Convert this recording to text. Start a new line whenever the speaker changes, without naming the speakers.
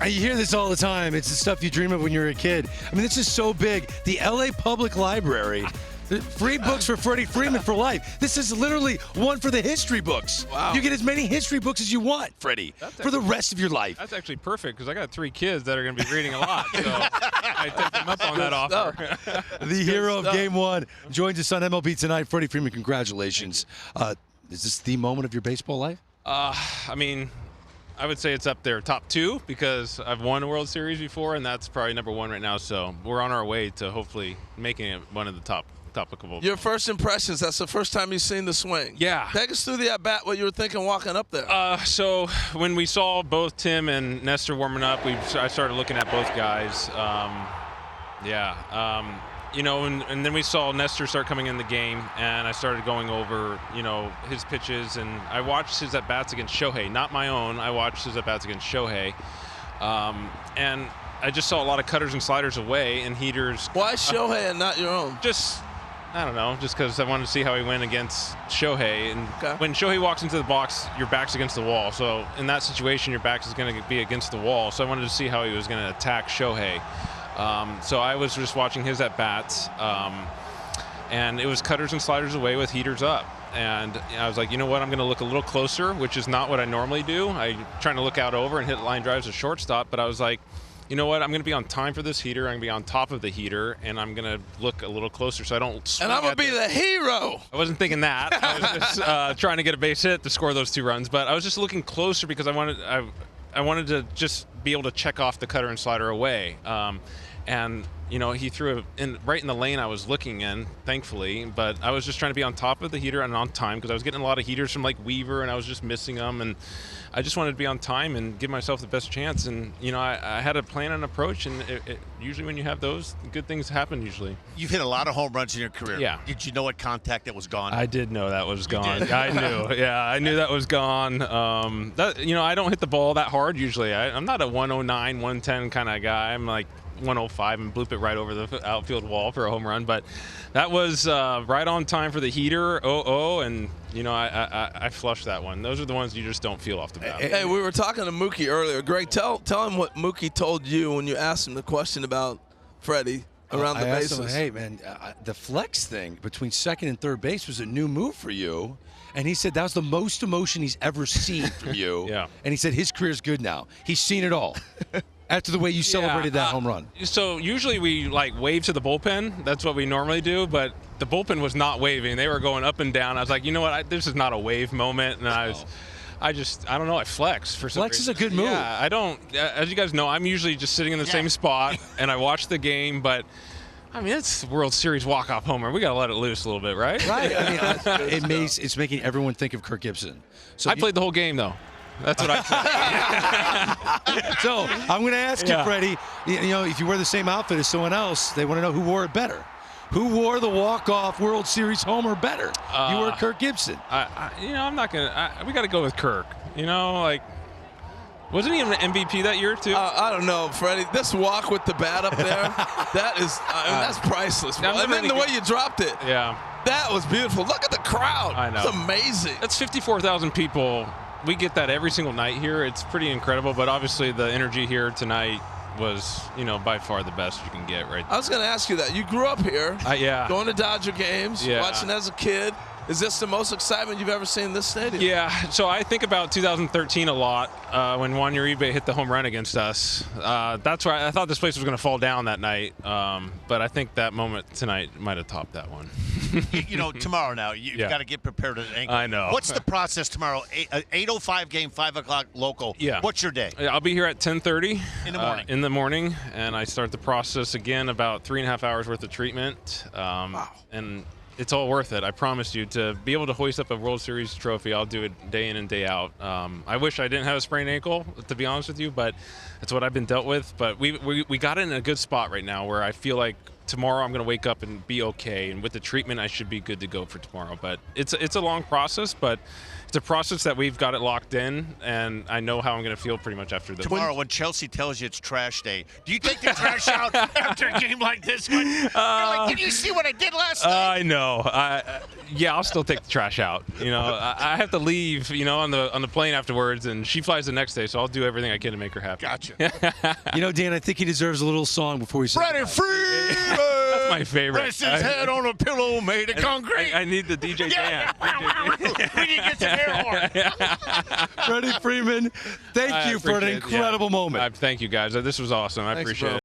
You hear this all the time. It's the stuff you dream of when you're a kid. I mean, this is so big. The LA Public Library, free books for Freddie Freeman for life. This is literally one for the history books.
Wow.
You get as many history books as you want, Freddie, for the rest of your life.
That's actually perfect because I got 3 kids that are going to be reading a lot. So I take them up on that offer.
The hero of Game 1 joins us on MLB Tonight. Freddie Freeman, congratulations. Is this the moment of your baseball life?
I mean, I would say it's up there, top 2, because I've won a World Series before, and that's probably number 1 right now. So we're on our way to hopefully making it one of the top applicable.
Your first impressions, that's the first time you've seen the swing.
Yeah.
Take us through the at-bat, what you were thinking walking up there.
So when we saw both Tim and Nestor warming up, I started looking at both guys. You know, and then we saw Nestor start coming in the game, and I started going over, you know, his pitches, and I watched his at-bats against Shohei, not my own. I watched his at-bats against Shohei, and I just saw a lot of cutters and sliders away and heaters.
Why Shohei and not your own?
I don't know, just because I wanted to see how he went against Shohei. And when Shohei walks into the box, your back's against the wall. So in that situation, your back is going to be against the wall. So I wanted to see how he was going to attack Shohei. So I was just watching his at-bats, and it was cutters and sliders away with heaters up. And I was like, you know what, I'm going to look a little closer, which is not what I normally do. I'm trying to look out over and hit line drives at shortstop, but I was like, you know what, I'm going to be on time for this heater. I'm going to be on top of the heater, and I'm going to look a little closer so I don't swing.
And I'm going to be the hero.
I wasn't thinking that. I was just trying to get a base hit to score those 2 runs, but I was just looking closer because I wanted to just be able to check off the cutter and slider away. And, you know, he threw it right in the lane I was looking in, thankfully. But I was just trying to be on top of the heater and on time because I was getting a lot of heaters from, like, Weaver, and I was just missing them. And I just wanted to be on time and give myself the best chance. And, you know, I had a plan and approach, and usually when you have those, good things happen usually.
You've hit a lot of home runs in your career.
Yeah.
Did you know what contact that was gone?
I did know that was gone.
did?
I knew. Yeah, I knew that was gone. You know, I don't hit the ball that hard usually. I'm not a 109, 110 kind of guy. I'm like 105 and bloop it right over the outfield wall for a home run. But that was right on time for the heater, and, you know, I flushed that one. Those are the ones you just don't feel off the bat.
Hey, we were talking to Mookie earlier. Greg, tell him what Mookie told you when you asked him the question about Freddie around the bases.
I asked him, hey, man, the flex thing between second and third base was a new move for you. And he said that was the most emotion he's ever seen from you.
Yeah.
And he said his career's good now. He's seen it all. After the way you celebrated that home run.
So usually we like wave to the bullpen. That's what we normally do, but the bullpen was not waving. They were going up and down. I was like, you know what? This is not a wave moment. And I don't know. I flex for some
Flex
reason.
is a good move.
Yeah, I don't. As you guys know, I'm usually just sitting in the same spot and I watch the game. But I mean, it's World Series walk-off homer. We got to let it loose a little bit, right?
Right. I mean, it's making everyone think of Kirk Gibson. So
I played the whole game though. That's what I said.
So I'm going to ask you, Freddie, you know, if you wear the same outfit as someone else, they want to know who wore it better. Who wore the walk-off World Series homer better? You or Kirk Gibson?
You know, I'm not going to – we got to go with Kirk. You know, like – wasn't he an MVP that year, too?
I don't know, Freddie. This walk with the bat up there, that's priceless. And then the way you dropped it.
Yeah.
That was beautiful. Look at the crowd.
I know.
It's amazing.
That's 54,000 people. We get that every single night here. It's pretty incredible, but obviously the energy here tonight was, you know, by far the best you can get right there.
I was going to ask you that. You grew up here.
Yeah.
Going to Dodger games, watching as a kid. Is this the most excitement you've ever seen in this stadium?
Yeah, so I think about 2013 a lot when Juan Uribe hit the home run against us. That's why I thought this place was going to fall down that night, but I think that moment tonight might have topped that one.
You know, tomorrow now, you've got to get prepared at an ankle.
I know.
What's the process tomorrow? 8:05 game, 5 o'clock local.
Yeah.
What's your day?
I'll be here at 10:30
in the morning.
In the morning, and I start the process again, about 3.5 hours worth of treatment.
Wow.
And it's all worth it. I promise you. To be able to hoist up a World Series trophy, I'll do it day in and day out. I wish I didn't have a sprained ankle, to be honest with you, but that's what I've been dealt with. But we got it in a good spot right now where I feel like tomorrow I'm going to wake up and be okay, and with the treatment I should be good to go for tomorrow. But it's a long process, but it's a process that we've got it locked in, and I know how I'm going to feel pretty much after this.
Tomorrow, when Chelsea tells you it's trash day, do you take the trash out after a game like this one? You're like, did you see what I did last night?
I know. Yeah, I'll still take the trash out. I have to leave, on the plane afterwards, and she flies the next day, so I'll do everything I can to make her happy.
Gotcha.
Dan, I think he deserves a little song before we say
Freddie Freeman!
That's my favorite.
Rests his head on a pillow made of concrete.
I need the DJ Dan.
We need to get some air horn.
Freddie Freeman, thank you for an incredible moment.
Thank you, guys. This was awesome. I
Thanks,
appreciate
bro.
it.